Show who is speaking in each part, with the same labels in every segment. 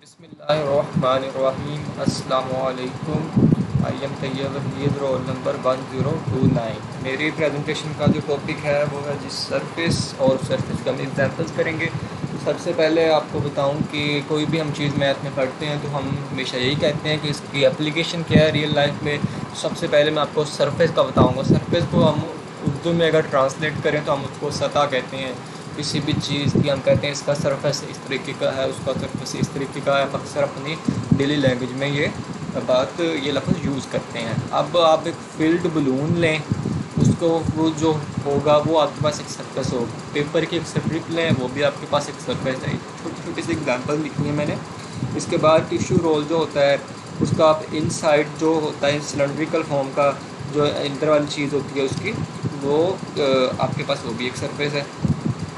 Speaker 1: बिस्मिल्लाहिर्रहमानिर्रहीम। अस्सलामुअलैकुम। I am Tayyab Waheed, roll number 1029। मेरी प्रेजेंटेशन का जो टॉपिक है वो है जिस सरफेस और सरफेस का हम एग्जांपल्स करेंगे। सबसे पहले आपको बताऊं कि कोई भी हम चीज़ मैथ में पढ़ते हैं तो हम हमेशा यही कहते हैं कि इसकी एप्लीकेशन क्या है रियल लाइफ में। सबसे पहले मैं आपको सरफेस का बताऊँगा। सरफेस को हम उर्दू में अगर ट्रांसलेट करें तो हम उसको सतह कहते हैं। किसी भी चीज़ की हम कहते हैं इसका सरफेस इस तरीके का है, उसका सरफेस इस तरीके का है। अक्सर अपनी डेली लैंग्वेज में ये लफ्ज़ यूज़ करते हैं। अब आप एक फील्ड बलून लें, उसको वो जो होगा वो आपके पास एक सरफेस होगा। पेपर की एक स्ट्रिप लें, वो भी आपके पास एक सरफेस है। छोटी छोटी सी एग्जांपल लिखी है मैंने। इसके बाद टिश्यू रोल जो होता है उसका आप इनसाइड जो होता है सिलेंड्रिकल फॉर्म का जो इंटर वाली चीज़ होती है उसकी वो आपके पास वो भी एक सरफेस है।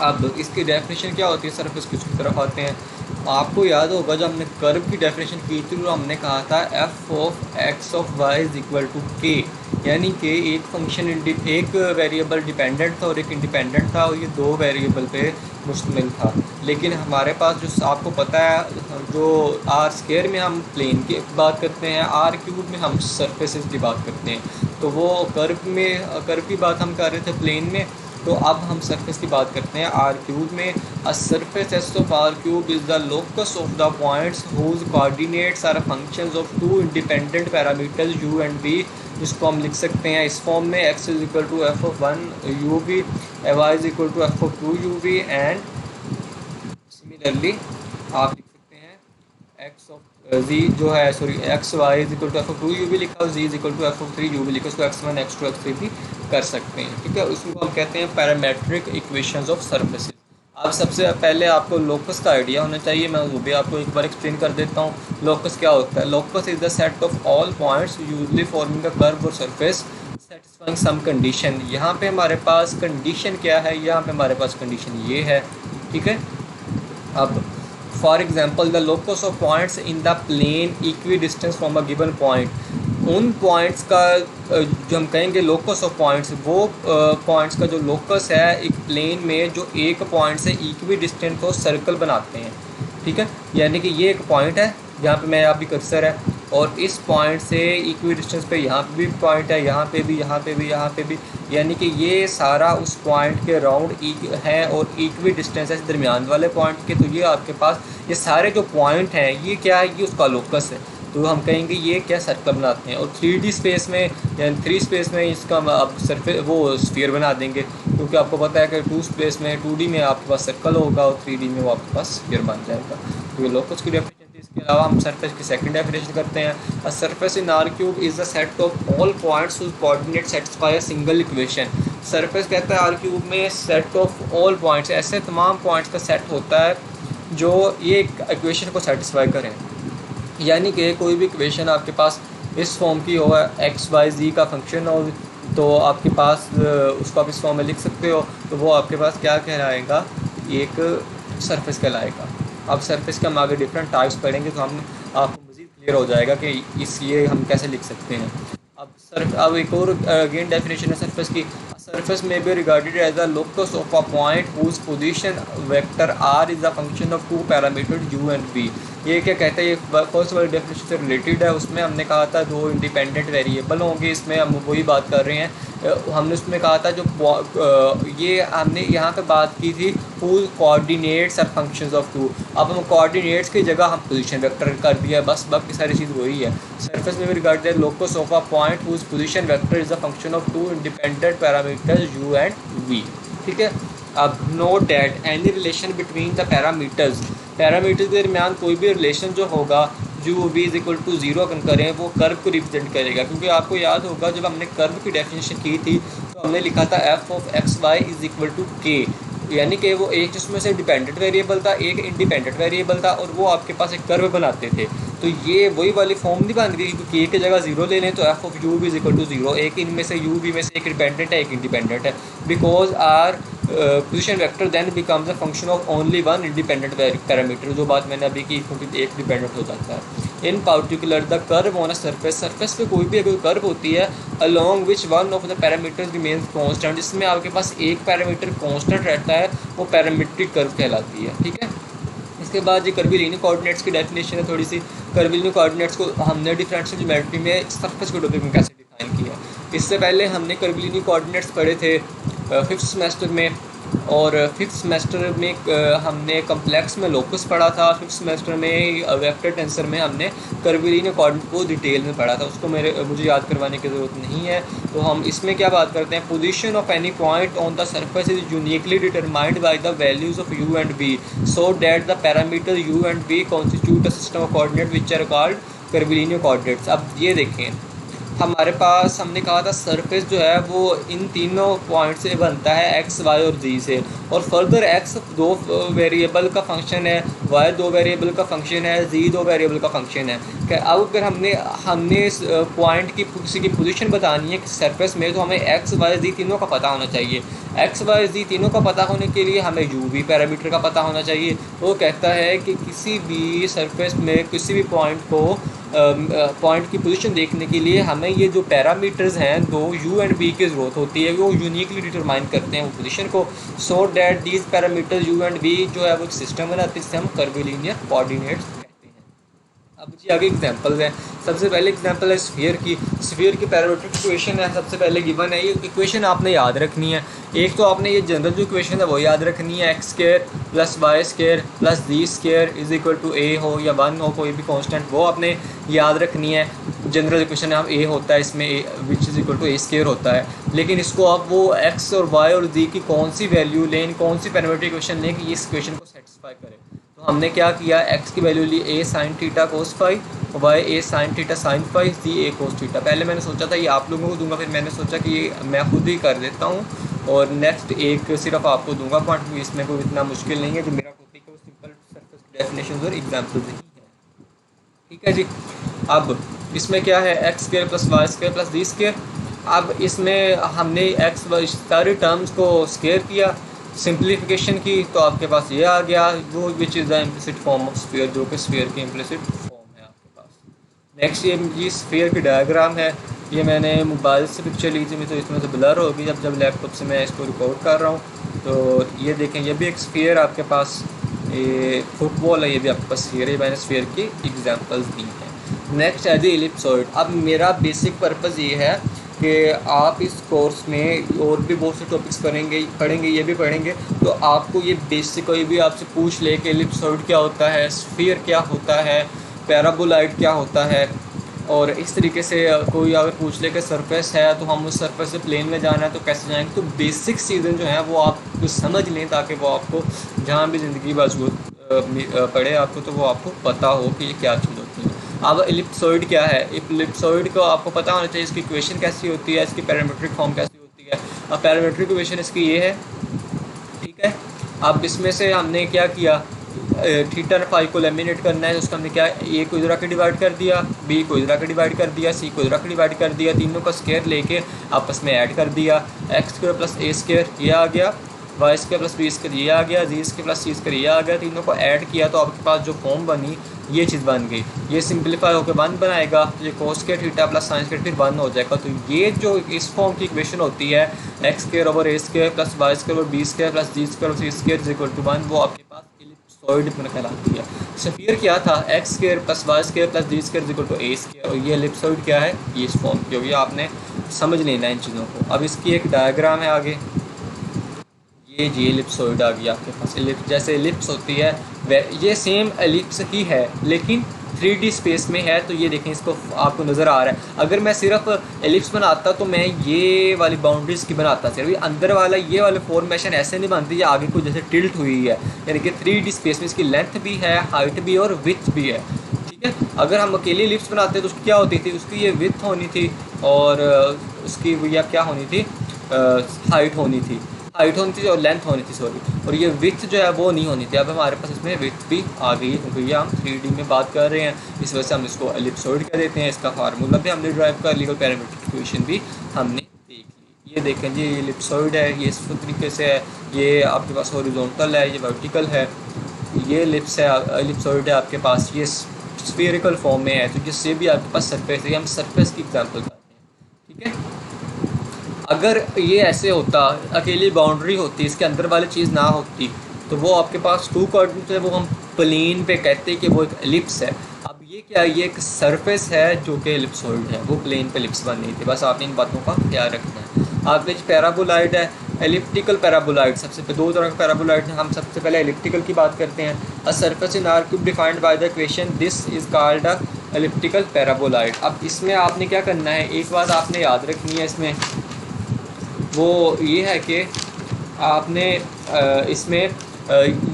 Speaker 1: अब इसकी डेफिनेशन क्या होती है, सरफेस की उसकी तरफ आते हैं। आपको याद होगा जब हमने कर्व की डेफिनेशन की थी तो हमने कहा था f of x of y is equal to k, यानी कि एक फंक्शन एक वेरिएबल डिपेंडेंट था और एक इंडिपेंडेंट था, और ये दो वेरिएबल पे मुश्तमिल था। लेकिन हमारे पास जो आपको पता है जो आर स्क्वायर में हम प्लेन की बात करते हैं, आर क्यूब में हम सरफेसेस की बात करते हैं। तो वो कर्व की बात हम कर रहे थे प्लेन में, तो अब हम सरफेस की बात करते हैं आर क्यूब में। A surface s of r cube is the locus of the points whose coordinates are functions of two independent parameters u and b, जिसको हम लिख सकते हैं इस फॉर्म में x is equal to F of one u v, y is equal to F of two u v, and similarly आप लिख सकते हैं एक्स ऑफ जी जो है x y is equal to F of two U भी लिखा और Z is equal to F of three U भी लिखा, उसको X one X two X three भी कर सकते हैं। ठीक है, उसको हम कहते हैं पैरामेट्रिक इक्वेशंस ऑफ सर्फेसेस। अब सबसे पहले आपको लोकस का आइडिया होना चाहिए, मैं वो भी आपको एक बार एक्सप्लेन कर देता हूँ। लोकस क्या होता है? Locus is the set of all points usually forming a curve और सरफेस सेटिस्फाइंग सम कंडीशन। यहाँ पे हमारे पास कंडीशन क्या है? यहाँ पे हमारे पास कंडीशन ये है। ठीक है, अब for example the locus of points in the plane equidistance from a given point. उन पॉइंट्स का जो हम कहेंगे लोकस ऑफ पॉइंट्स, वो पॉइंट्स का जो लोकस है एक प्लेन में जो एक पॉइंट से इक्वी डिस्टेंस को सर्कल बनाते हैं। ठीक है, यानी कि ये एक पॉइंट है जहाँ पे मैं अभी कर्सर है, और इस पॉइंट से इक्वी डिस्टेंस पे यहाँ पे भी पॉइंट है, यहाँ पे भी, यहाँ पे भी, यहाँ पे भी, यानी कि ये सारा उस पॉइंट के राउंड है और इक्वी डिस्टेंस है दरमियान वाले पॉइंट के। तो ये आपके पास ये सारे जो पॉइंट हैं ये क्या है? ये उसका लोकस है। तो हम कहेंगे ये क्या सर्कल बनाते हैं। और 3D स्पेस में यानी 3 स्पेस में इसका आप सरफेस वो स्फीयर बना देंगे, क्योंकि आपको पता है कि 2D में आपके पास सर्कल होगा और 3D में वो आपके पास स्फीयर बन जाएगा। तो ये लोकस की डेफिनेशन थी। इसके अलावा हम सरफेस की सेकंड डेफिनेशन करते हैं। A surface in are cube is the set of all points whose coordinate satisfy a single equation. Surface कहता है आर क्यूब में सेट ऑफ ऑल पॉइंट्स, ऐसे तमाम पॉइंट्स का सेट होता है जो ये इक्वेशन को सेटिस्फाई करें। यानी कि कोई भी इक्वेशन आपके पास इस फॉर्म की हो, एक्स वाई जी का फंक्शन हो, तो आपके पास उसको आप इस फॉर्म में लिख सकते हो, तो वो आपके पास क्या कहलाएगा? एक सरफेस कहलाएगा। अब सरफेस के हम आगे डिफरेंट टाइप्स पढ़ेंगे तो हम आपको मज़ीद क्लियर हो जाएगा कि ये हम कैसे लिख सकते हैं। अब एक और अगेन डेफिनेशन है सरफेस की। Surface may be regarded as the locus of a point whose position vector r is a function of two parameter u and v. ये क्या कहता है? ये फर्स्ट वाली डेफिनेशन से रिलेटेड है। उसमें हमने कहा था दो इंडिपेंडेंट वेरिएबल होंगे, इसमें हम वही बात कर रहे हैं। हमने उसमें कहा था जो ये हमने यहाँ पे बात की थी whose coordinates are functions of two. अब हम कोऑर्डिनेट्स की जगह हम पोजीशन वेक्टर कर दिया, बस बाकी सारी चीज़ वही है। Surface may be regarded locus of a point whose position vector is a function of two independent parameters u and v. ठीक है, अब note that any relation between the parameters के दरमियान कोई भी रिलेशन जो होगा u v is equal to zero अगर करें वो कर्व को रिप्रेजेंट करेगा। क्योंकि आपको याद होगा जब हमने कर्व की डेफिनेशन की थी तो हमने लिखा था f of x y is equal to k, यानी कि वो एक जिसमें से डिपेंडेंट वेरिएबल था एक इंडिपेंडेंट वेरिएबल था, और वो आपके पास एक कर्व बनाते थे। तो ये वही वाली फॉर्म नहीं बन गई कि के की जगह जीरो ले लें तो एफ ऑफ यू भी इज इक्वल टू जीरो। एक इनमें से यू भी में से एक डिपेंडेंट है एक इंडिपेंडेंट है, because r position vector then becomes a function of only one independent parameter. जो बात मैंने अभी की, क्योंकि एक डिपेंडेंट हो जाता है। इन particular the curve on a surface पे कोई भी अगर कर्व होती है along which one of the parameters remains constant, जिसमें आपके पास एक पैरामीटर कांस्टेंट रहता है, वो पैरामीट्रिक कर्व कहलाती है। ठीक है, इसके बाद ये कर्वीलिनियर कोऑर्डिनेट्स की डेफिनेशन है थोड़ी सी। कर्वीलिनियर कोऑर्डिनेट्स को हमने डिफरेंशियल ज्योमेट्री में सरफेस के टॉपिक में कैसे डिफाइन किया। इससे पहले हमने कर्वीलिनियर कोऑर्डिनेट्स पढ़े थे फिफ्थ सेमेस्टर में, और फिफ्थ सेमेस्टर में हमने कम्प्लेक्स में लोकस पढ़ा था। फिफ्थ सेमेस्टर में वेक्टर टेंसर में हमने कर्वीलिनियर कोऑर्डिनेट को डिटेल में पढ़ा था, उसको मुझे याद करवाने की ज़रूरत नहीं है। तो हम इसमें क्या बात करते हैं, position of any point on the surface is uniquely determined by the values of u and v so that the parameter u and v constitute a system of coordinate which are called curvilinear coordinates. अब ये देखें, हमारे पास हमने कहा था surface जो है वो इन तीनों पॉइंट से बनता है x, y और z से, और फर्दर x दो वेरिएबल का फंक्शन है, y दो वेरिएबल का फंक्शन है, z दो वेरिएबल का फंक्शन है। अब अगर हमने इस पॉइंट की किसी की पोजीशन बतानी है सरफेस में, तो हमें x, y, z तीनों का पता होना चाहिए। x, y, z तीनों का पता होने के लिए हमें u v पैरामीटर का पता होना चाहिए। वो कहता है कि किसी भी सरफेस में किसी भी पॉइंट की पोजीशन देखने के लिए हमें ये जो पैरामीटर्स हैं दो u एंड v की ज़रूरत होती है, वो यूनिकली डिटरमाइन करते हैं वो पोजीशन को, so that these parameters u and v जो है वो एक सिस्टम बनाते हैं जिसे हम कर्वीलिनियर कोऑर्डिनेट्स कहते हैं। अब जी आगे एग्जांपल्स हैं। सबसे पहले एग्जांपल है स्फीयर की। स्फीयर की पैरामीट्रिक इक्वेशन है, सबसे पहले गिवन है। ये इक्वेशन आपने याद रखनी है। एक तो आपने ये जनरल जो इक्वेशन है वो याद रखनी है, X square plus Y square plus ji square is equal to A हो या 1 हो, कोई भी कांस्टेंट, वो आपने याद रखनी है। जनरल इक्वेशन है, ए होता है इसमें, A which is equal to A square होता है। लेकिन इसको आप वो एक्स और वाई और जी की कौन सी वैल्यू लें, कौन सी पैरामीट्रिक इक्वेशन लें कि इस इक्वेशन को सेटिस्फाई करे। तो हमने क्या किया, एक्स की वैल्यू ली A sine theta cos phi, Y A sine theta sine phi, Z A cos theta. पहले मैंने सोचा था ये आप लोगों को दूंगा, फिर मैंने सोचा कि ये मैं खुद ही कर देता हूँ और नेक्स्ट एक सिर्फ आपको दूंगा पॉइंट, इसमें कोई इतना मुश्किल नहीं है। जो मेरा टॉपिक है वो सिंपल सरफेस डेफिनेशन और एग्जाम्पल्स ही है। ठीक है जी। अब इसमें क्या है, X square plus Y square plus जी स्क्वायर। अब इसमें हमने एक्स सारी टर्म्स को स्क्वायर किया, सिंप्लीफिकेशन की, तो आपके पास ये आ गया वो which is the implicit form of sphere, जो कि स्फीयर की इम्प्लिसिट फॉर्म है आपके पास। नेक्स्ट ये स्फीयर की डायग्राम है। ये मैंने मोबाइल से पिक्चर ली थी, तो इसमें तो ब्लर होगी जब लैपटॉप से मैं इसको रिकॉर्ड कर रहा हूँ। तो ये देखें, ये भी एक स्फीयर आपके पास, ये फुटबॉल है, ये भी आपके पास स्फीयर है। मैंने स्फीयर की एग्जांपल्स दी हैं। नेक्स्ट है द एलिप्सॉइड। अब मेरा बेसिक पर्पज़ ये है कि आप इस कोर्स में और भी बहुत से टॉपिक्स पढ़ेंगे, ये भी पढ़ेंगे, तो आपको ये बेसिक कोई भी आपसे पूछ ले कि एलिप्सॉइड क्या होता है, स्फीयर क्या होता है, पैराबोलॉइड क्या होता है, और इस तरीके से कोई अगर पूछ ले कि सरफेस है तो हम उस सरफेस से प्लेन में जाना है तो कैसे जाएंगे। तो बेसिक चीज़ें जो हैं वो आप समझ लें ताकि वो आपको जहाँ भी ज़िंदगी बाजूद पड़े आपको, तो वो आपको पता हो कि ये क्या चीज़ होती है। अब एलिप्सॉइड क्या है, एलिप्सॉइड को आपको पता होना चाहिए इसकी इक्वेशन कैसी होती है, इसकी पैरामीट्रिक फॉर्म कैसी होती है। अब पैरामीट्रिक इक्वेशन इसकी ये है, ठीक है। अब इसमें से हमने क्या किया, थीटा और फाई को लेमिनेट करना है, तो उसका हमने क्या, ए को इधर आके डिवाइड कर दिया, बी को इधर आके डिवाइड कर दिया, सी को इधर आके डिवाइड कर दिया, तीनों का स्क्वायर लेके आपस में ऐड कर दिया। X square plus a square ये आ गया, y square plus b square ये आ गया, z square plus c square ये आ गया। तीनों को ऐड किया तो आपके पास जो फॉर्म बनी ये चीज़ बन गई। ये सिंप्लीफाई होकर 1 बनाएगा, तो ये cos square theta plus sine square फिर 1 हो जाएगा। तो ये जो इस फॉर्म की इक्वेशन होती है, X square over A square plus Y square over B square plus ji square और C square is equal to 1, वो आपके पास एलिप्सॉइड कहलाती है। स्फीयर क्या था, x square plus Y square plus ji square is equal to A square, और ये ellipsoid क्या है, ये इस फॉर्म की होगी। आपने समझ लेना इन चीज़ों को। अब इसकी एक डायग्राम है आगे, ये जी एलिप्सॉइड आ गया आपके पास। जैसे एलिप्स होती है ये सेम एलिप्स ही है लेकिन 3D स्पेस में है। तो ये देखें, इसको आपको नज़र आ रहा है। अगर मैं सिर्फ एलिप्स बनाता तो मैं ये वाली बाउंड्रीज की बनाता, सिर्फ अंदर वाला ये वाले फॉर्मेशन ऐसे नहीं बनती, ये आगे को जैसे टिल्ट हुई है, यानी कि 3D स्पेस में इसकी लेंथ भी है, हाइट भी और विड्थ भी है। ठीक है, अगर हम अकेले एलिप्स बनाते तो उसकी क्या होती थी, उसकी ये विड्थ होनी थी और उसकी या क्या होनी थी, हाइट होनी थी और लेंथ होनी थी, सॉरी, और ये विड्थ जो है वो नहीं होनी थी। अब हमारे पास इसमें विड्थ भी आ गई है क्योंकि हम 3D में बात कर रहे हैं, इस वजह से हम इसको एलिप्सॉइड कह देते हैं। इसका फार्मूला भी हमने ड्राइव कर लिया और पैरामीट्रिक इक्वेशन भी हमने देख ली। ये देखें जी, ये एलिप्सॉइड है, ये इस तरीके से है, ये आपके पास हॉरिजॉन्टल है, ये वर्टिकल है, ये एलिप्स है, एलिप्सॉइड है आपके पास, ये स्फीयरिकल फॉर्म में है, तो जिससे भी आपके पास सरफेस है, हम सरफेस की एग्जाम्पल करते हैं। ठीक है, अगर ये ऐसे होता, अकेली बाउंड्री होती, इसके अंदर वाली चीज़ ना होती, तो वो आपके पास 2 कोऑर्डिनेट है, वो हम प्लेन पे कहते हैं कि वो एक एलिप्स है। अब ये क्या है, ये एक सरफेस है जो कि एलिप्सोइड है, वो प्लेन पे एलिप्स बन रही थी। बस आपने इन बातों का ख्याल रखना है। आपके पैराबोलाइड है, एलिप्टिकल पैराबोलाइड। सबसे दो तरह के पैराबोलाइड हैं। हम सबसे पहले एलिप्टिकल की बात करते हैं। A surface in are cube defined by the equation this is called a elliptical paraboloid. अब इसमें आपने क्या करना है, एक बात आपने याद रखनी है इसमें, वो ये है कि आपने इसमें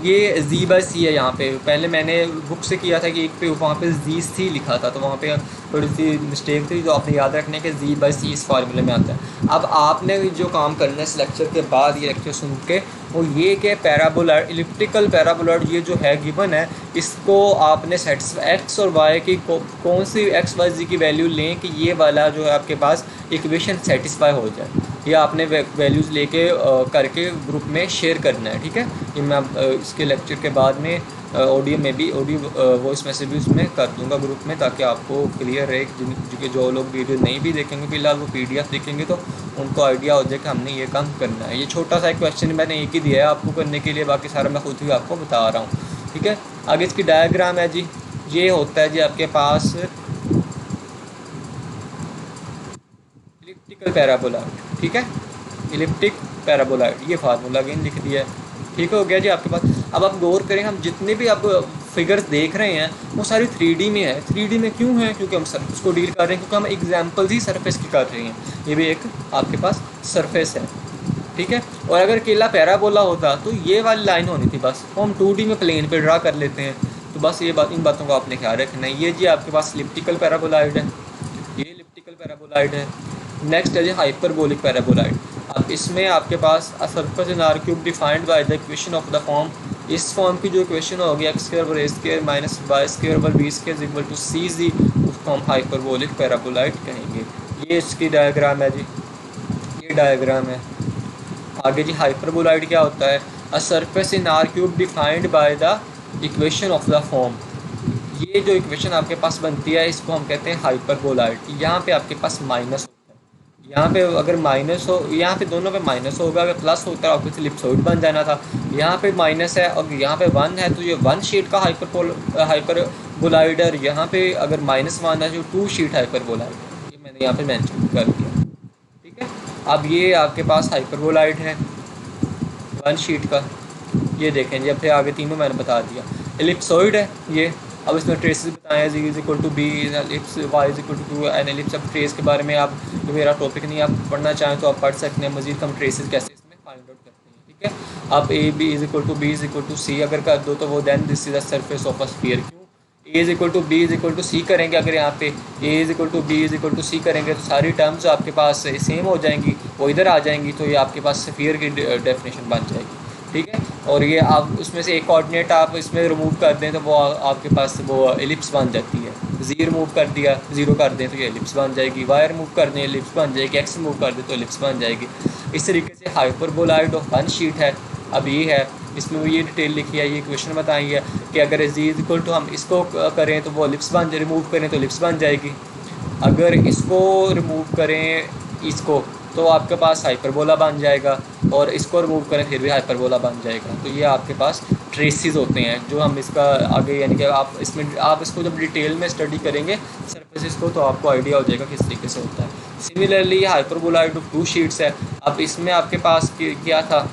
Speaker 1: ये जी बाई सी है यहाँ पे। पहले मैंने बुक से किया था कि एक पे वहाँ पे जी सी लिखा था, तो वहाँ पे थोड़ी सी मिस्टेक थी, तो आपने याद रखना है कि जी बाई सी इस फार्मूले में आता है। अब आपने जो काम करना है इस लेक्चर के बाद, ये लेक्चर सुन के, वो ये कि पैराबोलाइड, इलिप्टिकल पैराबोलाइड ये जो है गिवन है, इसको आपने सेटिस्फाई एक्स और वाई की कौन सी एक्स वाई जी की वैल्यू लें कि ये वाला जो है आपके पास इक्वेशन सेटिस्फाई हो जाए। ये आपने वैल्यूज़ लेके करके ग्रुप में शेयर करना है, ठीक है। ये मैं इसके लेक्चर के बाद में ऑडियो में भी, ऑडियो वॉइस मैसेज भी उसमें कर दूंगा ग्रुप में, ताकि आपको क्लियर रहे। जो लोग वीडियो नहीं भी देखेंगे फिलहाल, वो पीडीएफ देखेंगे तो उनको आइडिया हो जाए कि हमने ये काम करना है। ये छोटा सा एक क्वेश्चन मैंने एक ही दिया है आपको करने के लिए, बाकी सारा मैं खुद ही आपको बता रहा हूँ, ठीक है। आगे इसकी डायग्राम है जी, ये होता है जी आपके पास इलिप्टिकल पैराबोलाइड, ठीक है। इलिप्टिक पैराबोलाइड, ये फार्मूला अगेन लिख दिया है, ठीक हो गया जी आपके पास। अब आप गौर करें, हम जितने भी अब फिगर्स देख रहे हैं वो सारी 3D में है। 3D में क्यों है? क्योंकि हम सरफेस को डील कर रहे हैं, क्योंकि हम एग्जाम्पल्स ही सरफेस की कर रहे हैं। ये भी एक आपके पास सरफेस है, ठीक है। और अगर केला पैराबोला होता तो ये वाली लाइन होनी थी बस, वो हम 2D में प्लेन पे ड्रा कर लेते हैं। तो बस ये बात, इन बातों का आपने ख्याल रखना है। ये जी आपके पास इलिप्टिकल पैराबोलाइड है, ये इलिप्टिकल पैराबोलाइड है। नेक्स्ट है जी हाइपरबोलिक पैराबोलाइड। अब इसमें आपके पास a circle in are cube defined by the equation of the form, इस फॉर्म की जो इक्वेशन होगी X square over A square minus Y square over B square is equal to C Z, उसको हम हाइपरबोलिक पैराबोलाइड कहेंगे। ये इसकी diagram है जी, ये डायग्राम है। आगे जी हाइपरबोलाइड क्या होता है? अ surface in are cube defined by the equation of the form. ये जो इक्वेशन आपके पास बनती है इसको हम कहते हैं हाइपरबोलाइड। यहाँ पे आपके पास माइनस होता है, यहाँ पे अगर माइनस हो, यहाँ पे दोनों पे माइनस होगा, अगर प्लस होता है ऑब्वियसली इलिप्सॉइड बन जाना था। यहाँ पे माइनस है और यहाँ पे 1 है, तो ये 1 शीट का हाइपरबोलाइड है। यहाँ पे अगर -1 है, जो 2 शीट हाइपरबोलाइड है। ये मैंने यहाँ पे मेंशन कर दिया, ठीक है। अब ये आपके पास हाइपरबोलाइड है 1 शीट का, ये देखें जी। अब फिर आगे तीनों मैंने बता दिया। एलिप्सॉइड है ये। अब इसमें ट्रेसेस बताएं, Z is equal to B ellipse, Y is equal to an ellipse. अब ट्रेस के बारे में आप, जो मेरा टॉपिक नहीं, आप पढ़ना चाहें तो आप पढ़ सकते हैं मजीद। हम ट्रेसेस कैसे इसमें फाइंड आउट करते हैं, ठीक है। आप A B is equal to B is equal to C अगर कर दो तो वो then this is the surface of a sphere. क्यों? A is equal to B is equal to C करेंगे, अगर यहाँ पे A is equal to B is equal to C करेंगे तो सारी टर्म्स आपके पास सेम हो जाएंगी, वो इधर आ जाएंगी, तो ये आपके पास स्फीयर की डेफिनेशन बन जाएगी, ठीक है। और ये आप उसमें से एक कोऑर्डिनेट आप इसमें रिमूव कर दें तो वो आपके पास वो एलिप्स बन जाती है। जी रिमूव कर दिया, 0 कर दें तो ये एलिप्स बन जाएगी, वाई रिमूव कर दें एलिप्स बन जाएगी, एक्स रिमूव कर दें तो एलिप्स बन जाएगी। इस तरीके से हाइपरबोलाइड ऑफ 1 शीट है। अब ये है, इसमें वो ये डिटेल लिखी है, ये क्वेश्चन बताई है कि अगर जी इज इक्वल टू हम इसको करें तो वो एलिप्स बन, रिमूव करें तो एलिप्स बन जाएगी। अगर इसको रिमूव करें इसको तो आपके पास हाइपरबोला बन जाएगा, और इसको रिमूव करें फिर भी हाइपरबोला बन जाएगा। तो ये आपके पास ट्रेसेस होते हैं जो हम इसका आगे, यानी कि आप इसमें, आप इसको जब डिटेल में स्टडी करेंगे सरफेसेस को, तो आपको आइडिया हो जाएगा किस तरीके से होता है। सिमिलरली ये हाइपरबोलाइड ऑफ 2 शीट्स है। अब इसमें आपके पास क्या था,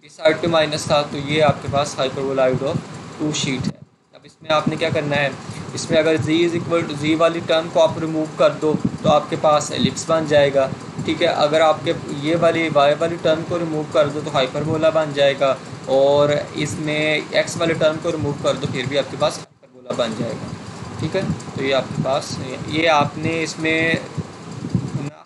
Speaker 1: इस साइड पे माइनस था, तो ये आपके पास हाइपरबोलाइड ऑफ 2 शीट है। अब इसमें आपने क्या करना है, इसमें अगर जी इज इक्वल टू, जी वाली टर्म को आप रिमूव कर दो तो आपके पास एलिप्स बन जाएगा, ठीक है। अगर आपके ये वाली वाई वाली टर्म को रिमूव कर दो तो हाइपरबोला बन जाएगा, और इसमें एक्स वाले टर्म को रिमूव कर दो फिर भी आपके पास हाइपरबोला बन जाएगा, ठीक है। तो ये आपके पास, ये आपने इसमें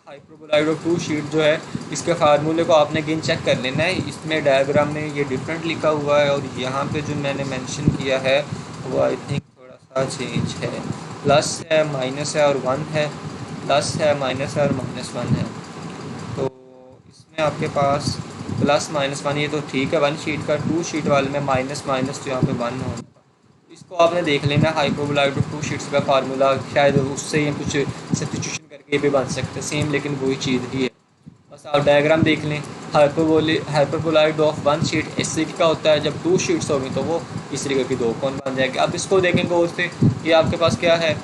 Speaker 1: हाइपरबोलाइड ऑफ 2 शीट जो है, इसके फार्मूले को आपने गिन चेक कर लेना है। इसमें डायग्राम में ये डिफरेंट लिखा हुआ है, और यहाँ पे जो मैंने मेंशन किया है वो आई थिंक थोड़ा सा चेंज है। प्लस है, माइनस है और 1 है, प्लस है, माइनस है और -1 है। तो इसमें आपके पास प्लस -1, ये तो ठीक है 1 शीट का। 2 शीट वाले में माइनस माइनस, तो यहाँ पे 1 होगा। इसको आपने देख लेना हाइपरबोलाइड ऑफ 2 शीट्स का फार्मूला, शायद उससे ही कुछ सब्स्टिट्यूशन करके भी बन सकते हैं सेम, लेकिन वही चीज़ ही है। बस आप डायग्राम देख लें, हाइपरबोलाइड ऑफ वन शीट इस तरीके का होता है। जब 2 शीट्स होगी तो वो इस तरीके की 2 कोन बन जाएगी। अब इसको देखेंगे उससे, ये आपके पास क्या है,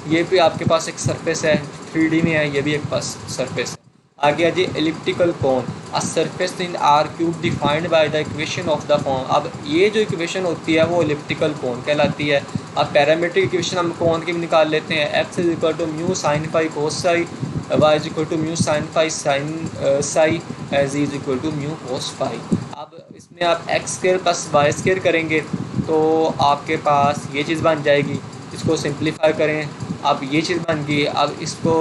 Speaker 1: ये भी आपके पास एक सरफेस है, 3D में है, ये भी एक पास सरफेस है। आगे आ जी elliptical cone, a surface in are cube defined by the equation of the form. अब ये जो इक्वेशन होती है वो एलिप्टिकल कोन कहलाती है। अब पैरामीट्रिक इक्वेशन हम कोन की भी निकाल लेते हैं, x is equal to mu sine phi cos psi, y is equal to mu sine phi sine psi, z is equal to mu cos phi. अब इसमें आप x square plus Y square करेंगे तो आपके पास ये चीज़ बन जाएगी। इसको सिंप्लीफाई करें, अब ये चीज़ बन गई। अब इसको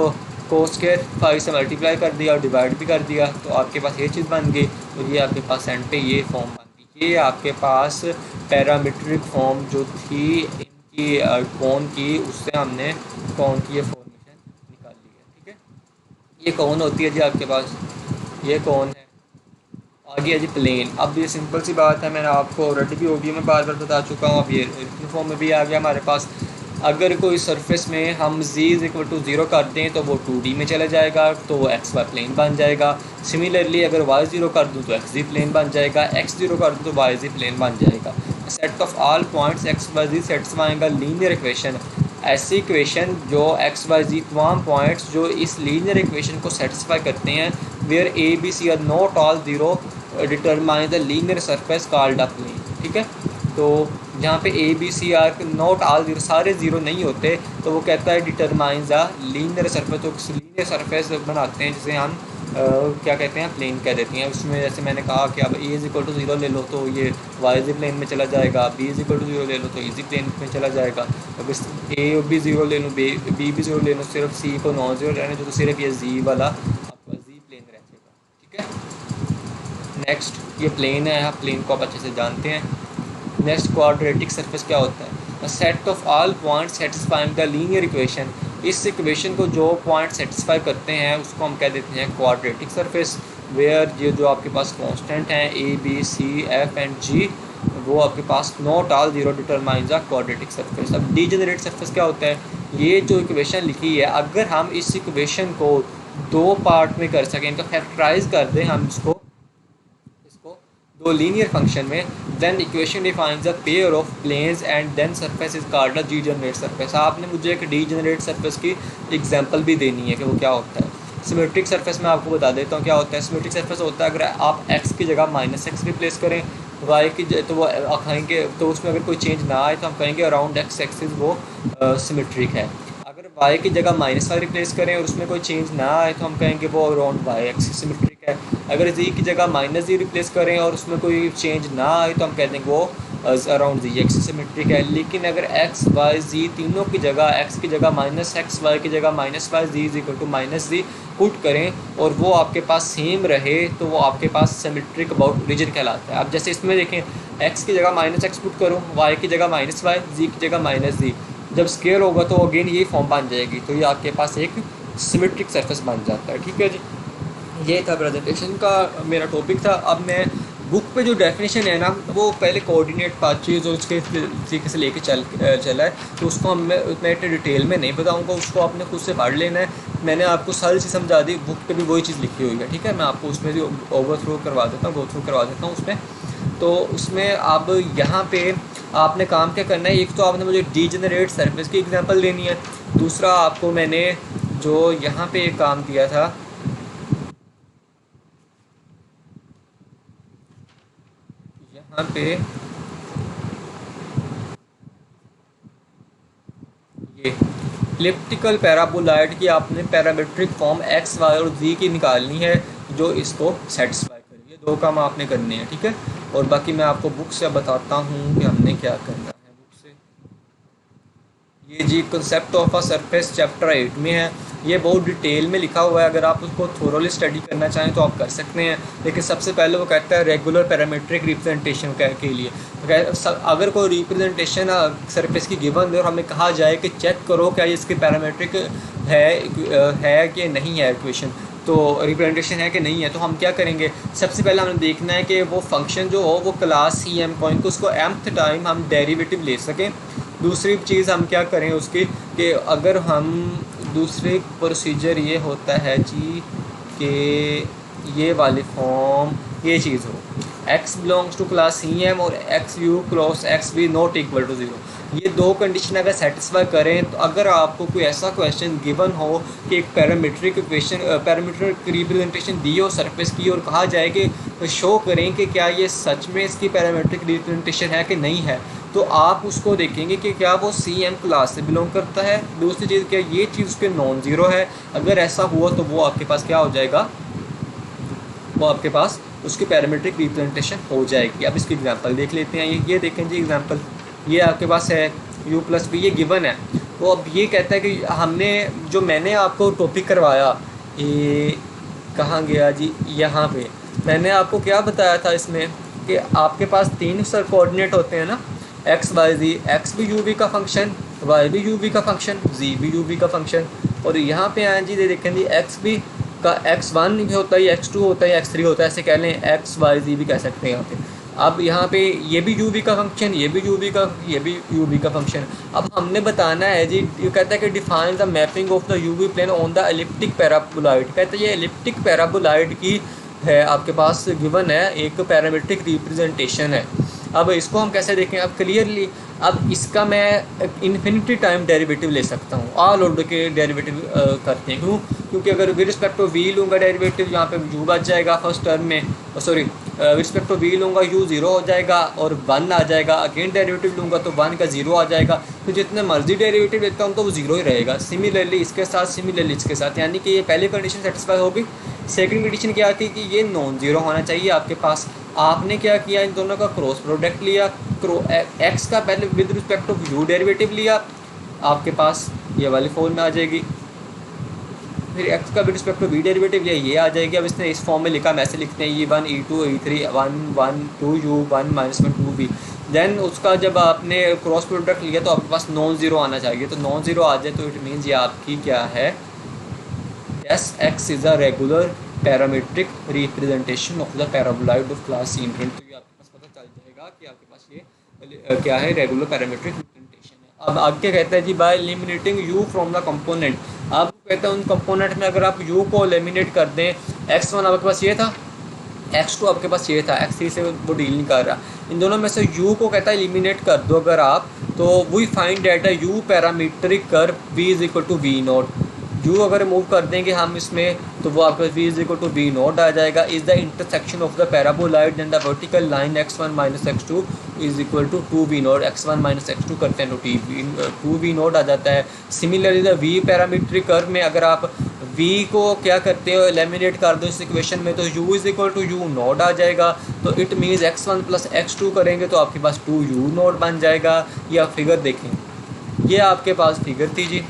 Speaker 1: कोस स्क्वायर फाई से मल्टीप्लाई कर दिया और डिवाइड भी कर दिया तो आपके पास ये चीज़ बन गई। और ये आपके पास एंड पे ये फॉर्म बन गई। ये आपके पास पैरामीट्रिक फॉर्म जो थी इनकी कौन की, उससे हमने कौन की ये फॉर्मेशन निकाल ली है। ठीक है, ये कौन होती है जी आपके पास, ये कौन है। आगे है जी प्लेन। अब ये सिंपल सी बात है, मैंने आपको ऑलरेडी भी वीडियो में बार बार बता चुका हूँ। अब ये फॉर्म में भी आ गया हमारे पास। अगर कोई सरफेस में हम z इज इक्वल टू 0 कर दें तो वो 2D में चला जाएगा, तो वो एक्स वाई प्लेन बन जाएगा। सिमिलरली अगर y 0 कर दूँ तो एक्स जी प्लेन बन जाएगा, x 0 कर दूँ तो वाई जी प्लेन बन जाएगा। Set of all points x y z satisfying a linear equation, ऐसी इक्वेशन जो एक्स वाई जी तमाम पॉइंट्स जो इस लीनियर इक्वेशन को सेटिस्फाई करते हैं, where a B c are not all 0 determine the linear surface called a plane. ठीक है, तो जहाँ पे a B c are not all 0 सारे 0 नहीं होते तो वो कहता है डिटरमाइन द लीनियर सरफेस। तो लीनियर सरफेस बनाते हैं जिसे हम क्या कहते हैं, प्लेन कह देते हैं। उसमें जैसे मैंने कहा कि अब ए इज इक्वल टू 0 ले लो तो ये वाई जी प्लेन में चला जाएगा, बी इज इक्वल टू 0 ले लो तो इजी प्लेन में चला जाएगा। अब इस ए भी 0 ले लो, बी भी 0 ले लो, सिर्फ सी को नॉन 0 रहने जो, तो सिर्फ ये जी वाला आपका जी प्लेन रह जाएगा। ठीक है, नेक्स्ट ये प्लेन है, आप प्लेन को आप अच्छे से जानते हैं। नेक्स्ट क्वाड्रेटिक सरफेस क्या होता है, set of all point satisfying the linear equation. इस इक्वेशन को जो पॉइंट सेटिस्फाई करते हैं उसको हम कह देते हैं क्वाड्रेटिक सरफेस। वेयर ये जो आपके पास कांस्टेंट हैं A B C F and G, वो आपके पास not all 0 determines a quadratic surface. अब डीजेनरेट सरफेस क्या होता है, ये जो इक्वेशन लिखी है अगर हम इस इक्वेशन को 2 पार्ट में कर सकें, इनका फैक्टराइज कर दें हम इसको 2 लीनियर फंक्शन में, then equation defines a pair of planes and then surface is called a degenerate surface. आपने मुझे एक डीजेनरेट सरफेस की एग्जांपल भी देनी है कि वो क्या होता है। सिमेट्रिक सरफेस में आपको बता देता हूँ क्या होता है। सिमेट्रिक सरफेस होता है अगर आप x की जगह -x रिप्लेस करें, y की तो वो कहेंगे, तो उसमें अगर कोई चेंज ना आए तो हम कहेंगे अराउंड x एक्सिस वो सिमेट्रिक है। अगर y की जगह -y रिप्लेस करें और उसमें कोई चेंज ना आए तो हम कहेंगे वो अराउंड y एक्सिस सिमेट्रिक है। अगर z की जगह -z रिप्लेस करें और उसमें कोई चेंज ना आए तो हम कह देंगे वो अराउंड z एक्सिस सिमेट्रिक है। लेकिन अगर x y z तीनों की जगह, x की जगह -x, y की जगह -y, z is equal to -z put करें और वो आपके पास सेम रहे तो वो आपके पास सिमेट्रिक अबाउट रीजन कहलाता है। अब जैसे इसमें देखें, x की जगह -x पुट करो, y की जगह -y, z की जगह -z, जब स्केयर होगा तो अगेन ये फॉर्म बन जाएगी, तो ये आपके पास एक सिमेट्रिक सरफेस बन जाता है। ठीक है जी, ये था प्रेजेंटेशन का मेरा टॉपिक था। अब मैं बुक पे जो डेफिनेशन है ना, वो पहले कोऑर्डिनेट पाथ चीज़ और उसके तरीके से लेके चला है, तो उसको मैं इतने डिटेल में नहीं बताऊंगा, उसको आपने खुद से पढ़ लेना है। मैंने आपको सारी चीज़ समझा दी, बुक पे भी वही चीज़ लिखी हुई है। ठीक है, मैं आपको उसमें भी ओवर थ्रू करवा देता हूँ, गो थ्रू करवा देता हूँ उसमें। तो उसमें अब यहाँ पे आपने काम क्या करना है, एक तो आपने मुझे डीजेनरेट सरफेस की एग्जांपल देनी है, दूसरा आपको मैंने जो यहाँ पे एक काम दिया था, यहाँ पे ये इलिप्टिकल पैराबोलॉइड की आपने पैरामेट्रिक फॉर्म एक्स वाई और जी की निकालनी है जो इसको सेटिस्फाई करे। ये 2 काम आपने करने हैं। ठीक है, और बाकी मैं आपको बुक से बताता हूँ कि हमने क्या करना है। बुक से ये जी concept of a surface chapter 8 में है, ये बहुत डिटेल में लिखा हुआ है। अगर आप उसको थोरोली स्टडी करना चाहें तो आप कर सकते हैं, लेकिन सबसे पहले वो कहता है रेगुलर पैरामीट्रिक रिप्रेजेंटेशन के लिए अगर कोई रिप्रेजेंटेशन सरफेस की गिवन है और हमें कहा जाए कि चेक करो क्या ये इसके पैरामीट्रिक है कि नहीं है इक्वेशन, तो रिप्रेजेंटेशन है कि नहीं है, तो हम क्या करेंगे, सबसे पहले हमें देखना है कि वो फंक्शन जो हो वो क्लास सी एम पॉइंट को उसको mth टाइम हम डेरिवेटिव ले सकें। दूसरी चीज़ हम क्या करें उसकी, कि अगर हम दूसरे प्रोसीजर ये होता है जी कि ये वाली फॉर्म ये चीज़ हो, x belongs to class C M और X U cross X B not equal to zero, ये दो कंडीशन अगर सेटिस्फाई करें तो अगर आपको कोई ऐसा क्वेश्चन गिवन हो कि एक पैरामीट्रिक इक्वेशन पैरामीट्रिक रिप्रेजेंटेशन दी हो सरफेस की और कहा जाए कि शो करें कि क्या ये सच में इसकी पैरामीट्रिक रिप्रेजेंटेशन है कि नहीं है, तो आप उसको देखेंगे कि क्या वो सी एम क्लास से बिलोंग करता है। दूसरी चीज़ क्या ये चीज़ उसके नॉन ज़ीरो है, अगर ऐसा हुआ तो वो आपके पास क्या हो जाएगा, वो आपके पास उसकी पैरामीट्रिक रिप्रेजेंटेशन हो जाएगी। अब इसकी एग्जांपल देख लेते हैं। ये देखें जी एग्जांपल, ये आपके पास है u प्लस बी, ये गिवन है। तो अब ये कहता है कि हमने जो मैंने आपको टॉपिक करवाया, ये कहाँ गया जी, यहाँ पे मैंने आपको क्या बताया था इसमें कि आपके पास तीन सर कोऑर्डिनेट होते हैं ना, एक्स वाई जी, एक्स भी यू वी का फंक्शन, वाई भी यू वी का फंक्शन, जी भी यू वी का फंक्शन। और यहाँ पे आए जी देखें जी एक्स भी का x1 भी होता है, x2 होता है, x3 होता है, ऐसे कह लें x y z भी कह सकते हैं यहाँ पे। अब यहाँ पे ये भी u v का फंक्शन, ये भी u v का फंक्शन। अब हमने बताना है जी, ये कहता है कि define the mapping of the u v plane on the elliptic paraboloid. कहते हैं ये एलिप्टिक पैराबोलॉइड की है आपके पास गिवन है, एक पैरामीट्रिक रिप्रेजेंटेशन है। अब इसको हम कैसे देखें, अब क्लियरली अब इसका मैं इन्फिनिटी टाइम डेरिवेटिव ले सकता हूँ, ऑल ऑर्डर के डेरिवेटिव करते हैं। क्यों? क्योंकि अगर विद रिस्पेक्ट टू वी लूँगा डेरिवेटिव, यहाँ पे यू बच जाएगा फर्स्ट टर्म में, sorry with respect to v लूँगा यू ज़ीरो हो जाएगा और 1 आ जाएगा। अगेन डेरिवेटिव लूँगा तो 1 का 0 आ जाएगा। तो जितने मर्जी डेरिवेटिव लेता हूँ तो वो 0 ही रहेगा। सिमिलरली इसके साथ, सिमिलरली इसके साथ, यानी कि ये पहली कंडीशन सेटिस्फाई होगी। सेकंड कंडीशन क्या थी कि ये नॉन ज़ीरो होना चाहिए आपके पास। आपने क्या किया, इन दोनों का क्रॉस प्रोडक्ट लिया, एक्स का पहले with respect to u derivative लिया, आपके पास ये वाली फॉर्म में आ जाएगी। फिर एक्स का with respect to v derivative लिया, ये आ जाएगी। अब इसने इस फॉर्म में लिखा, हम ऐसे लिखते हैं E1 E2 E3 1 1 2 U 1 -1 2 V। Then उसका जब आपने क्रॉस प्रोडक्ट लिया तो आपके पास नॉन ज़ीरो आना चाहिए। तो नॉन ज़ीरो आ जाए तो इट मीन्स ये आपकी क्या है, s x is a regular parametric representation of the paraboloid of class c infinite. तो ये आपके पास पता चल जाएगा कि आपके पास ये क्या है, रेगुलर पैरामीट्रिक रिप्रेजेंटेशन है। अब आगे कहता है जी by eliminating u from the component. अब कहता है उन कंपोनेंट में अगर आप u को एलिमिनेट कर दें, x1 आपके पास ये था, x2 आपके पास ये था, x3 से वो डील नहीं कर रहा, इन दोनों में से u को कहता है एलिमिनेट कर दो अगर आप, तो वी फाइंड डेट है u parametric curve v is equal to we naught. u अगर मूव कर देंगे हम इसमें तो वो आपका v is equal to we naught आ जाएगा। Is the intersection of the paraboloid and the vertical line x1 minus x2 is equal to 2v naught. x1 minus x2 करते हैं तो 2v नॉट आ जाता है। Similarly the v parametric curve में अगर आप v को क्या करते हो, एलिमिनेट कर दो इस इक्वेशन में, तो u is equal to U naught आ जाएगा। तो it means x1 plus x2 करेंगे तो आपके पास 2u नॉट बन जाएगा। ये आप फिगर देखें, ये आपके पास फिगर थी जी,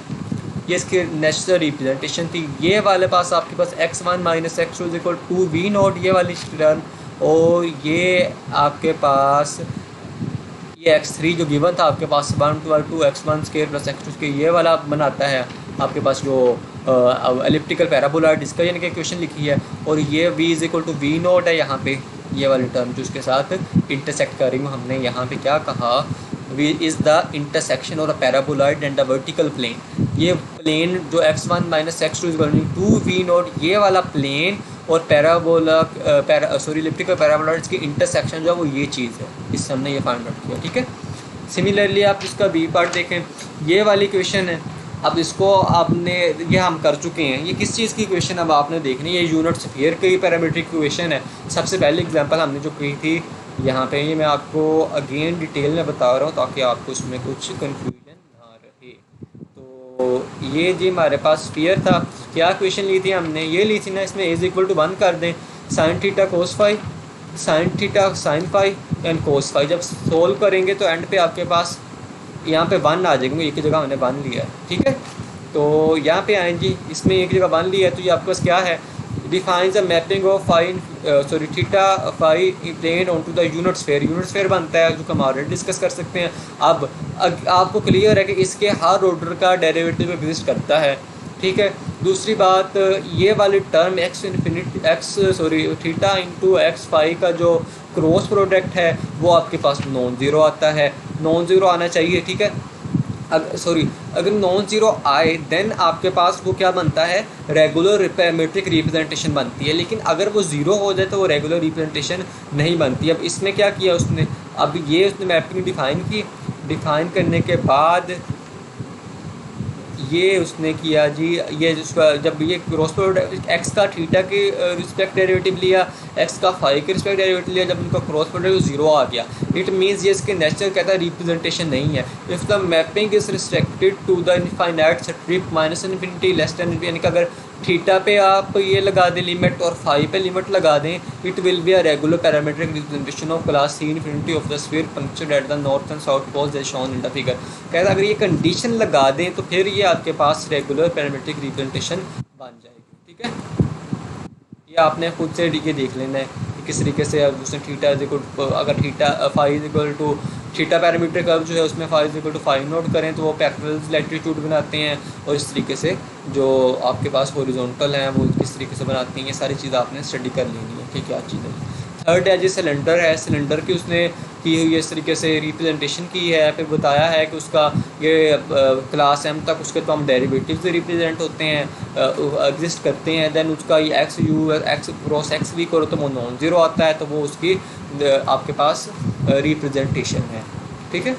Speaker 1: ये इसकी नेचुरल रिप्रेजेंटेशन थी। ये वाले पास आपके पास x1 minus x2 is equal to we naught, ये वाली टर्म, और ये आपके पास ये x3 जो गिवन था आपके पास 1/2 x1 square plus x2 square, ये वाला बनाता है आपके पास जो एलिप्टिकल पैराबोलॉइड, इसका यानी कि इक्वेशन लिखी है। और ये v is equal to we naught है यहाँ पे, ये वाली टर्म जो उसके साथ इंटरसेक्ट करेंगे। हमने यहाँ पे क्या कहा, v इज़ द इंटरसेक्शन और a paraboloid and the vertical plane. ये प्लेन जो x1 minus x2 to we naught, ये वाला प्लेन और पैराबोला एलिप्टिकल पैराबोलॉइड की इंटरसेक्शन जो है वो ये चीज़ है, इससे हमने ये फाइंड आउट किया। ठीक है, सिमिलरली आप इसका बी पार्ट देखें, ये वाली क्वेश्चन है। अब इसको आपने, ये हम कर चुके हैं, ये किस चीज़ की क्वेश्चन अब आपने देखनी है, ये यूनिट स्फीयर की पैरामीट्रिक क्वेश्चन है। सबसे पहले एग्जांपल हमने जो की थी यहाँ पे, ये मैं आपको अगेन डिटेल में बता रहा हूँ ताकि आपको इसमें कुछ कन्फ्यूजन ना रहे। तो ये जी हमारे पास स्फीयर था, क्या क्वेश्चन ली थी हमने, ये ली थी ना, इसमें इज इक्वल टू 1 कर दें, sine theta cos phi, sine theta sine phi and cos phi. जब सोल्व करेंगे तो एंड पे आपके पास यहाँ पे 1 आ जाएगा, एक ही जगह हमने 1 लिया है। ठीक है, तो यहाँ पे आए जी, इसमें एक जगह 1 लिया है, तो ये आपके पास क्या है, defines the mapping of theta phi plane on to the unit sphere. Unit sphere बनता है जो हम ऑलरेडी डिस्कस कर सकते हैं। अब आपको क्लियर है कि इसके हर ऑर्डर का डेरिवेटिव एग्जिस्ट करता है। ठीक है, दूसरी बात, ये वाली term theta into x phi का जो क्रॉस प्रोडक्ट है वो आपके पास नॉन ज़ीरो आता है, नॉन ज़ीरो आना चाहिए। ठीक है, अगर नॉन ज़ीरो आए देन आपके पास वो क्या बनता है, रेगुलर पैरामीट्रिक रिप्रेजेंटेशन बनती है। लेकिन अगर वो ज़ीरो हो जाए तो वो रेगुलर रिप्रेजेंटेशन नहीं बनती। अब इसमें क्या किया उसने, अब ये उसने मैपिंग डिफ़ाइन की, डिफ़ाइन करने के बाद ये उसने किया जी, ये जब ये क्रॉस प्रोडक्ट एक्स का थीटा के रिस्पेक्ट डेरिवेटिव लिया, एक्स का फाई के रिस्पेक्ट डेरिवेटिव लिया, जब उनका क्रॉस प्रोडक्ट ज़ीरो आ गया, इट मीन्स ये इसके नेचुरल कहता है रिप्रेजेंटेशन नहीं है। If the mapping is restricted to the infinite strip minus infinity less than, यानी कि अगर थीटा पे आप ये लगा दें लिमिट और फाई पे लिमिट लगा दें, it will be a regular parametric representation of class c infinity of the sphere punctured at the north and south poles as shown in the figure. कहता है अगर ये कंडीशन लगा दें तो फिर ये आपके पास रेगुलर पैरामीट्रिक रिप्रेजेंटेशन बन जाएगी। ठीक है, ये आपने खुद से ये देख लेना है कि किस तरीके से उसने थीटा इज इक्वल, अगर theta phi is equal to theta parameter curve जो है उसमें phi is equal to five note करें तो वो पैरेलल लैटिट्यूड बनाते हैं, और इस तरीके से जो आपके पास हॉरिजॉन्टल हैं वो किस तरीके से बनाती हैं, ये सारी चीज़ आपने स्टडी कर लेनी है कि क्या चीज़ है। थर्ड है जी सिलेंडर है, सिलेंडर की उसने की हुई इस तरीके से रिप्रेजेंटेशन की है, फिर बताया है कि उसका ये क्लास एम तक उसके तमाम डेरिवेटिव्स रिप्रेजेंट होते हैं, एग्जिस्ट करते हैं। देन उसका ये x you x cross x भी करो तो वो नॉन ज़ीरो आता है, तो वो उसकी आपके पास रिप्रेजेंटेशन है। ठीक है,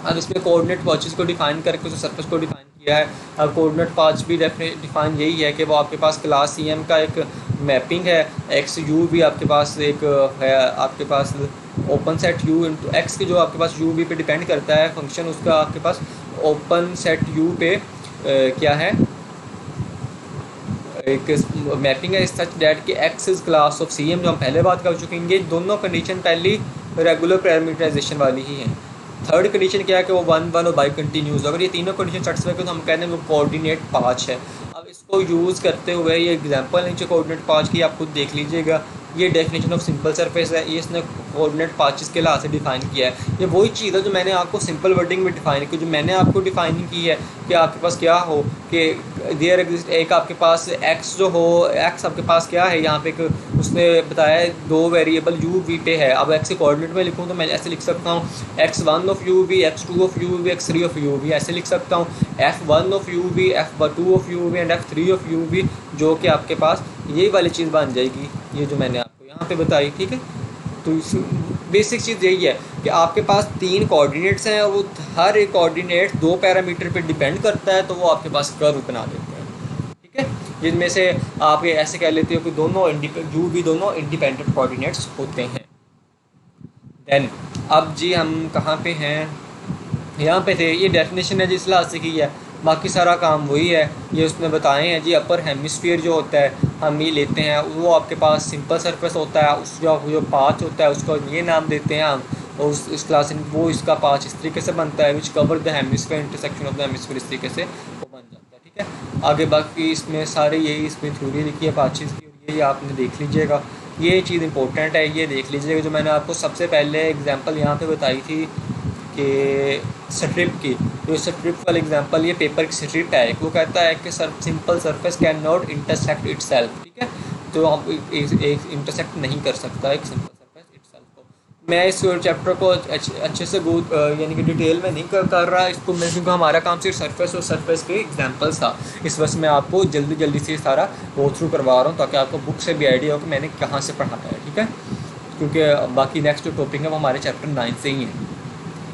Speaker 1: अब इसमें कोऑर्डिनेट पॉचेस को डिफाइन करके उस सरफेस को डिफाइन किया है। अब कोऑर्डिनेट पाथ भी डिफाइन यही है कि वो आपके पास क्लास सी एम का एक मैपिंग है, एक्स यू भी आपके पास एक है, आपके पास open set U into X के जो आपके पास यू वी पे डिपेंड करता है फंक्शन, उसका आपके पास ओपन सेट यू पे क्या है, एक मैपिंग है सच डैट कि x is class of c m, जो हम पहले बात कर चुके हैं। दोनों कंडीशन पहली रेगुलर पैरामीटराइजेशन वाली ही हैं। थर्ड कंडीशन क्या है कि वो वन वन और बाई कंटिन्यूज, अगर ये तीनों कंडीशन सेटिस्फाई करें तो हम कहते हैं वो कोऑर्डिनेट पाँच है। अब इसको यूज़ करते हुए ये एग्जांपल नीचे कोऑर्डिनेट पाँच की आप खुद देख लीजिएगा, ये डेफिनेशन ऑफ सिंपल सरफेस है, ये इसने कोऑर्डिनेट पाँच के लिहाज से डिफाइन किया है। ये वही चीज़ है जो मैंने आपको सिंपल वर्डिंग में डिफाइन की, जो मैंने आपको डिफाइनिंग की है कि आपके पास क्या हो कि देयर एग्जिस्ट, एक आपके पास एक्स जो हो, एक्स आपके पास क्या है यहाँ पे उसने बताया है दो वेरिएबल यू वी पे है। अब एक्स के कोऑर्डिनेट में लिखूँ तो मैं ऐसे लिख सकता हूँ x one of u v, x two of u v, x three of u v, ऐसे लिख सकता हूँ f one of u v, f two of u v and f three of u v, जो कि आपके पास यही वाली चीज़ बन जाएगी, ये जो मैंने आपको यहाँ पे बताई। ठीक है, तो बेसिक चीज़ यही है कि आपके पास तीन कोऑर्डिनेट्स हैं और वो हर एक कोऑर्डिनेट दो पैरामीटर पे डिपेंड करता है, तो वो आपके पास कर्व बना देते हैं। ठीक है, जिनमें से आप ये ऐसे कह लेते हो कि दोनों यू भी दोनों इंडिपेंडेंट कोऑर्डिनेट्स होते हैं। देन अब जी हम कहाँ पे हैं, यहाँ पे थे, ये डेफिनेशन है जिस लिहाज से की है, बाकी सारा काम वही है। ये उसने बताए हैं जी, अपर हेमिस्फीयर जो होता है हम ये लेते हैं, वो आपके पास सिंपल सरफेस होता है, उस जो पाथ होता है उसको ये नाम देते हैं हम, और इस क्लास वो इसका पाथ इस तरीके से बनता है which cover the hemisphere intersection of the hemisphere, इस तरीके से वो बन जाता है। ठीक है, आगे बाकी इसमें सारे यही इसमें थ्योरी लिखी है पाचेस की, और ये आपने देख लीजिएगा, ये चीज़ इंपॉर्टेंट है, ये देख लीजिएगा। जो मैंने आपको सबसे पहले एग्जांपल यहाँ पे बताई थी कि स्ट्रिप की, जो स्ट्रिप वाला एग्जांपल, ये पेपर की स्ट्रिप है, वो कहता है कि simple surface can not intersect itself. ठीक है, तो आप एक इंटरसेक्ट नहीं कर सकता एक सिंपल सरफेस इटसेल्फ को। मैं इस चैप्टर को अच्छे से यानी कि डिटेल में नहीं कर रहा इसको मैं, क्योंकि हमारा काम सिर्फ सरफेस और सरफेस के एग्जांपल्स था, इस वजह से मैं आपको जल्दी जल्दी से सारा गो थ्रू करवा रहा हूँ ताकि आपको बुक से भी आइडिया हो कि मैंने कहाँ से पढ़ाया है। ठीक है, क्योंकि बाकी नेक्स्ट जो टॉपिक है वो हमारे चैप्टर 9 से ही है।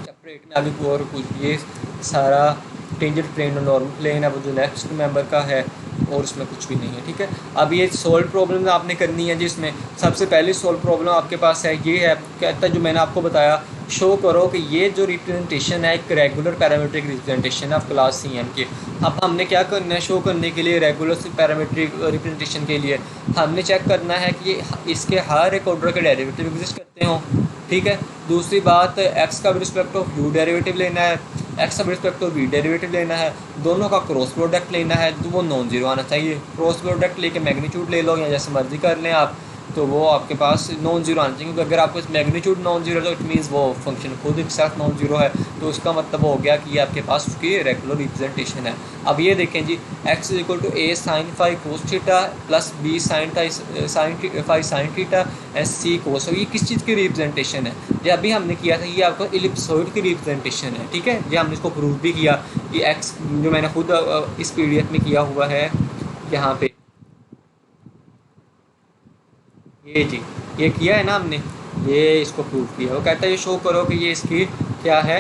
Speaker 1: चैप्टर 8 में आगे और कुछ ये सारा टेंजेंट प्लेन और नॉर्मल प्लेन है वो जो नेक्स्ट मेंबर का है, और उसमें कुछ भी नहीं है। ठीक है, अब ये सोल्व प्रॉब्लम आपने करनी है जिसमें सबसे पहले सोल्व प्रॉब्लम आपके पास है, ये है कहता है जो मैंने आपको बताया, शो करो कि ये जो रिप्रेजेंटेशन है एक रेगुलर पैरामीट्रिक रिप्रेजेंटेशन है ऑफ क्लास सी एम की। अब हमने क्या करना है, शो करने के लिए रेगुलर पैरामीट्रिक रिप्रेजेंटेशन के लिए हमने चेक करना है कि इसके हर एक ऑर्डर के डेरिवेटिव एग्जिस्ट करते हों। ठीक है, दूसरी बात एक्स का रिस्पेक्ट ऑफ यू डेरिवेटिव लेना है, एक्स का रिस्पेक्ट ऑफ वी डेरिवेटिव लेना है, दोनों का क्रॉस प्रोडक्ट लेना है, तो वो नॉन जीरो आना चाहिए। क्रॉस प्रोडक्ट लेके मैग्नीट्यूड ले लो या जैसे मर्जी कर लें आप, तो वो आपके पास नॉन जीरो आना चाहिए, क्योंकि अगर आपको इस मैग्नीट्यूड नॉन जीरो है तो इट मीन्स वो फंक्शन खुद एक साथ नॉन जीरो है, तो उसका मतलब हो गया कि ये आपके पास उसकी रेगुलर रिप्रेजेंटेशन है। अब ये देखें जी, x is equal to A sine phi cos theta plus B sine phi sine theta and C cos, ये किस चीज़ की रिप्रेजेंटेशन है? ये अभी हमने किया था, ये आपको इलिप्सॉइड की रिप्रेजेंटेशन है, ठीक है। ये हमने इसको प्रूव भी किया कि x जो मैंने खुद इस पीडीएफ में किया हुआ है यहाँ पे, ये जी, ये किया है ना हमने, ये इसको प्रूव किया। वो कहता है ये शो करो कि ये इसकी क्या है,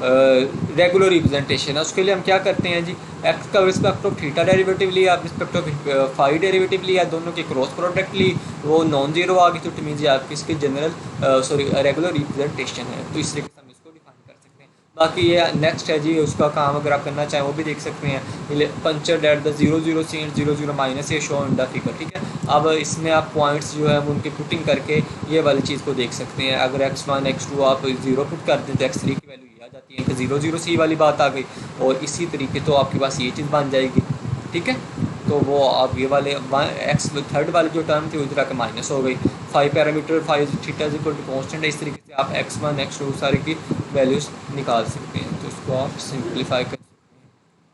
Speaker 1: रेगुलर रिप्रेजेंटेशन है। उसके लिए हम क्या करते हैं जी, एक्स का रिस्पेक्ट ऑफ थीटा डेरिवेटिव लिया, रिस्पेक्ट ऑफ फाई डेरिवेटिव लिया, दोनों की क्रॉस प्रोडक्ट ली, वो नॉन जीरो आ गई, तो इट मीन्स आपकी इसकी जनरल सॉरी रेगुलर रिप्रेजेंटेशन है। तो इस तरीके से हम इसको डिफाइन कर सकते हैं। बाकी ये नेक्स्ट है जी, उसका काम अगर आप करना चाहें वो भी देख सकते हैं, puncture at the 0 0 c and 0 0 minus, ये शो इन द फिगर, ठीक है। अब इसमें आप पॉइंट्स जो है वो उनकी पुटिंग करके ये वाली चीज़ को देख सकते हैं। अगर x1 x2 आप 0 पुट कर दें तो x3 की वैल्यू ये आ जाती है कि 0 0 सी वाली बात आ गई, और इसी तरीके तो आपके पास ये चीज़ बन जाएगी, ठीक है। तो वो आप ये वाले एक्स थर्ड वाली जो टर्म थी उधर आके माइनस हो गई। 5 parameter 5 theta is equal to constant है। इस तरीके से आप x1 x2 सारे की वैल्यूज़ निकाल सकते हैं, तो इसको आप सिंप्लीफाई कर,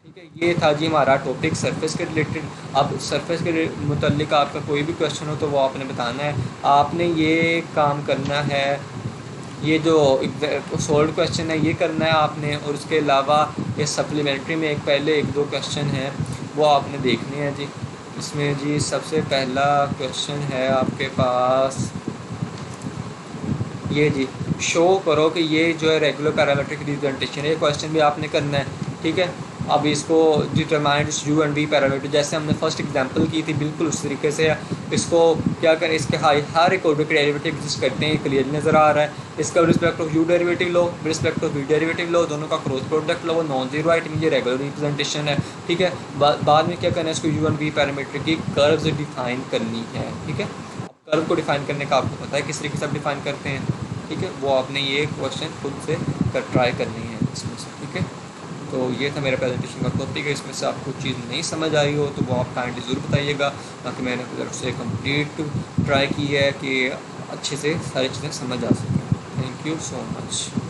Speaker 1: ठीक है। ये था जी हमारा टॉपिक सरफेस के रिलेटेड। अब सरफेस के मुतल्लिक आपका कोई भी क्वेश्चन हो तो वो आपने बताना है, आपने ये काम करना है, ये जो सॉल्व क्वेश्चन है ये करना है आपने, और उसके अलावा ये सप्लीमेंट्री में एक पहले 1 2 क्वेश्चन हैं वो आपने देखने हैं जी। इसमें जी सबसे पहला क्वेश्चन है आपके पास ये जी, शो करो कि ये जो है रेगुलर पैरामीट्रिक रिप्रेजेंटेशन है, ये क्वेश्चन भी आपने करना है, ठीक है। अब इसको determine u and v parameter, जैसे हमने फर्स्ट एग्जांपल की थी बिल्कुल उस तरीके से इसको क्या करें, इसके हर एक ऑर्डर के डेरिवेटिव एग्जिस्ट करते हैं, क्लियर नज़र आ रहा है। इसका रिस्पेक्ट ऑफ यू डेरिवेटिव लो, रिस्पेक्ट ऑफ वी डेरिवेटिव लो, दोनों का क्रॉस प्रोडक्ट लो, वो नॉन जीरो आइट में ये रेगुलर रिप्रेजेंटेशन है, ठीक है। बाद में क्या करना है, इसको यू एंड वी पैरामीटर की कर्व्स डिफाइन करनी है, ठीक है। कर्व को डिफाइन करने का आपको पता है किस तरीके से आप डिफाइन करते हैं, ठीक है। वो आपने ये क्वेश्चन खुद से ट्राई करनी है इसमें से, ठीक है। तो ये था मेरा प्रेजेंटेशन का टॉपिक है। इसमें से आपको चीज़ नहीं समझ आई हो तो वो आप काइंडली ज़रूर बताइएगा, ताकि मैंने तरफ से कंप्लीट ट्राई की है कि अच्छे से सारी चीज़ें समझ आ सकें। Thank you so much.